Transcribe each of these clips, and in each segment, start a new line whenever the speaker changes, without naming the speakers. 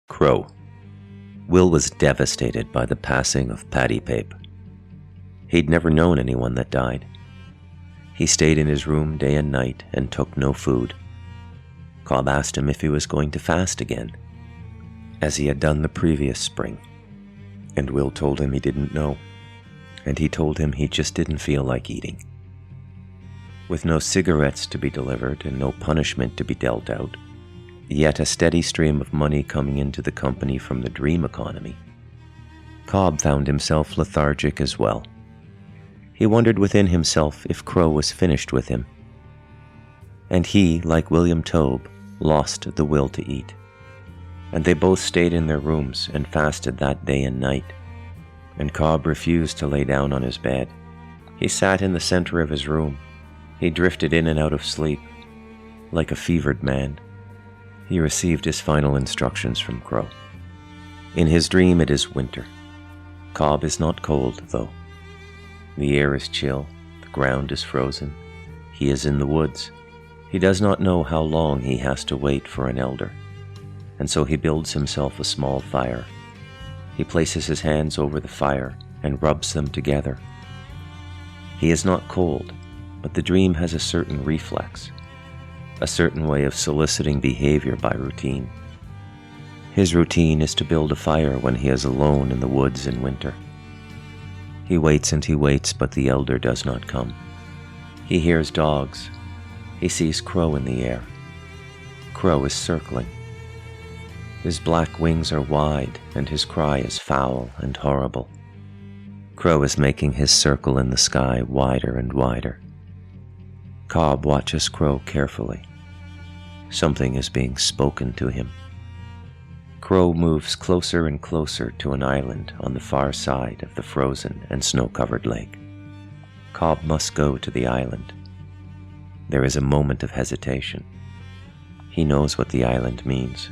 Crow. Will was devastated by the passing of Paddy Pape. He'd never known anyone that died. He stayed in his room day and night and took no food. Cobb asked him if he was going to fast again, as he had done the previous spring, and Will told him he didn't know, and he told him he just didn't feel like eating. With no cigarettes to be delivered and no punishment to be dealt out, yet a steady stream of money coming into the company from the dream economy, Cobb found himself lethargic as well. He wondered within himself if Crow was finished with him. And he, like William Tobe, lost the will to eat. And they both stayed in their rooms and fasted that day and night. And Cobb refused to lay down on his bed. He sat in the center of his room. He drifted in and out of sleep, like a fevered man. He received his final instructions from Crow. In his dream it is winter. Cobb is not cold, though. The air is chill, the ground is frozen. He is in the woods. He does not know how long he has to wait for an elder, and so he builds himself a small fire. He places his hands over the fire and rubs them together. He is not cold, but the dream has a certain reflex, a certain way of soliciting behavior by routine. His routine is to build a fire when he is alone in the woods in winter. He waits and he waits, but the elder does not come. He hears dogs. He sees Crow in the air. Crow is circling. His black wings are wide, and his cry is foul and horrible. Crow is making his circle in the sky wider and wider. Cobb watches Crow carefully. Something is being spoken to him. Crow moves closer and closer to an island on the far side of the frozen and snow-covered lake. Cobb must go to the island. There is a moment of hesitation. He knows what the island means.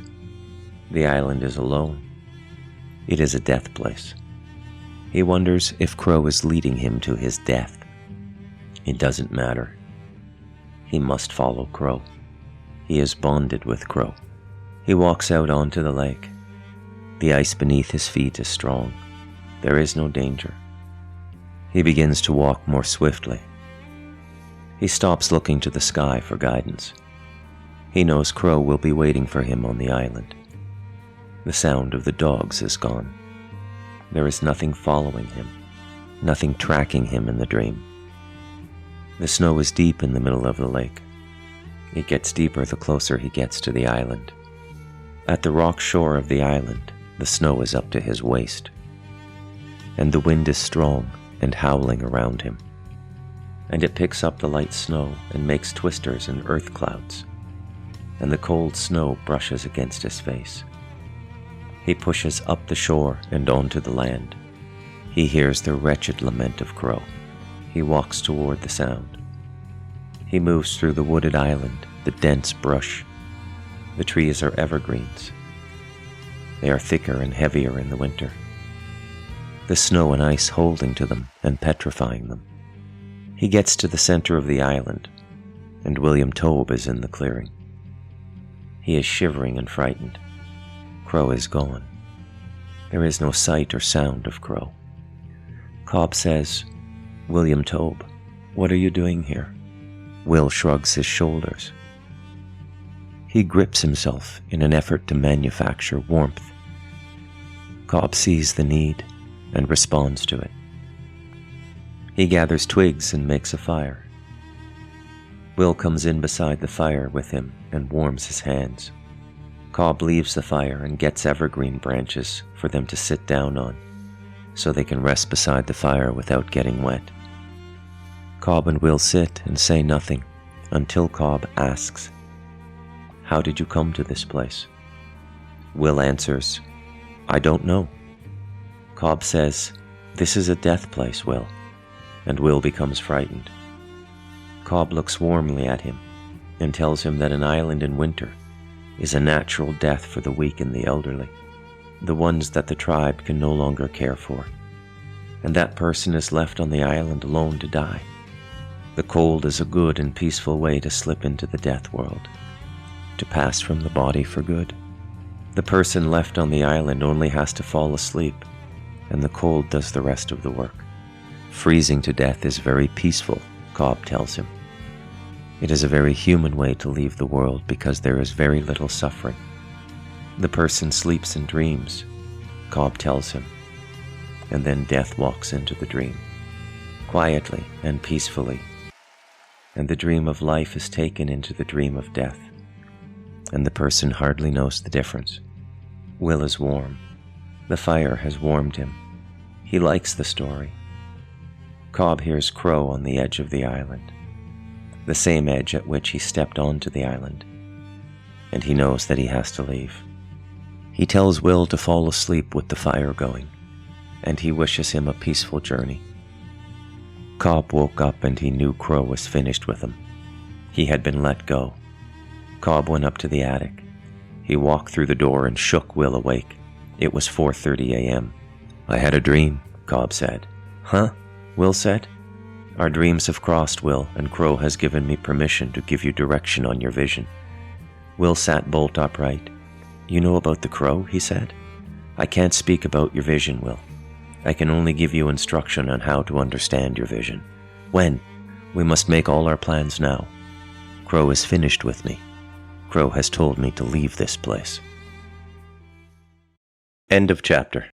The island is alone. It is a death place. He wonders if Crow is leading him to his death. It doesn't matter. He must follow Crow. He is bonded with Crow. He walks out onto the lake. The ice beneath his feet is strong. There is no danger. He begins to walk more swiftly. He stops looking to the sky for guidance. He knows Crow will be waiting for him on the island. The sound of the dogs is gone. There is nothing following him, nothing tracking him in the dream. The snow is deep in the middle of the lake. It gets deeper the closer he gets to the island. At the rock shore of the island, the snow is up to his waist, and the wind is strong and howling around him, and it picks up the light snow and makes twisters and earth clouds, and the cold snow brushes against his face. He pushes up the shore and onto the land. He hears the wretched lament of Crow. He walks toward the sound. He moves through the wooded island, the dense brush. The trees are evergreens. They are thicker and heavier in the winter. The snow and ice holding to them and petrifying them. He gets to the center of the island, and William Tobe is in the clearing. He is shivering and frightened. Crow is gone. There is no sight or sound of Crow. Cobb says, "William Tobe, what are you doing here?" Will shrugs his shoulders. He grips himself in an effort to manufacture warmth. Cobb sees the need and responds to it. He gathers twigs and makes a fire. Will comes in beside the fire with him and warms his hands. Cobb leaves the fire and gets evergreen branches for them to sit down on, so they can rest beside the fire without getting wet. Cobb and Will sit and say nothing until Cobb asks, "How did you come to this place?" Will answers, "I don't know." Cobb says, "This is a death place, Will," and Will becomes frightened. Cobb looks warmly at him and tells him that an island in winter is a natural death for the weak and the elderly, the ones that the tribe can no longer care for, and that person is left on the island alone to die. The cold is a good and peaceful way to slip into the death world, to pass from the body for good. The person left on the island only has to fall asleep, and the cold does the rest of the work. Freezing to death is very peaceful, Cobb tells him. It is a very human way to leave the world because there is very little suffering. The person sleeps in dreams, Cobb tells him, and then death walks into the dream, quietly and peacefully, and the dream of life is taken into the dream of death, and the person hardly knows the difference. Will is warm. The fire has warmed him. He likes the story. Cobb hears Crow on the edge of the island, the same edge at which he stepped onto the island, and he knows that he has to leave. He tells Will to fall asleep with the fire going, and he wishes him a peaceful journey. Cobb woke up and he knew Crow was finished with him. He had been let go. Cobb went up to the attic. He walked through the door and shook Will awake. It was 4:30 a.m. "I had a dream," Cobb said. "Huh?" Will said. "Our dreams have crossed, Will, and Crow has given me permission to give you direction on your vision." Will sat bolt upright. "You know about the crow," he said. "I can't speak about your vision, Will. I can only give you instruction on how to understand your vision." "When?" "We must make all our plans now. Crow is finished with me. Crow has told me to leave this place." End of chapter.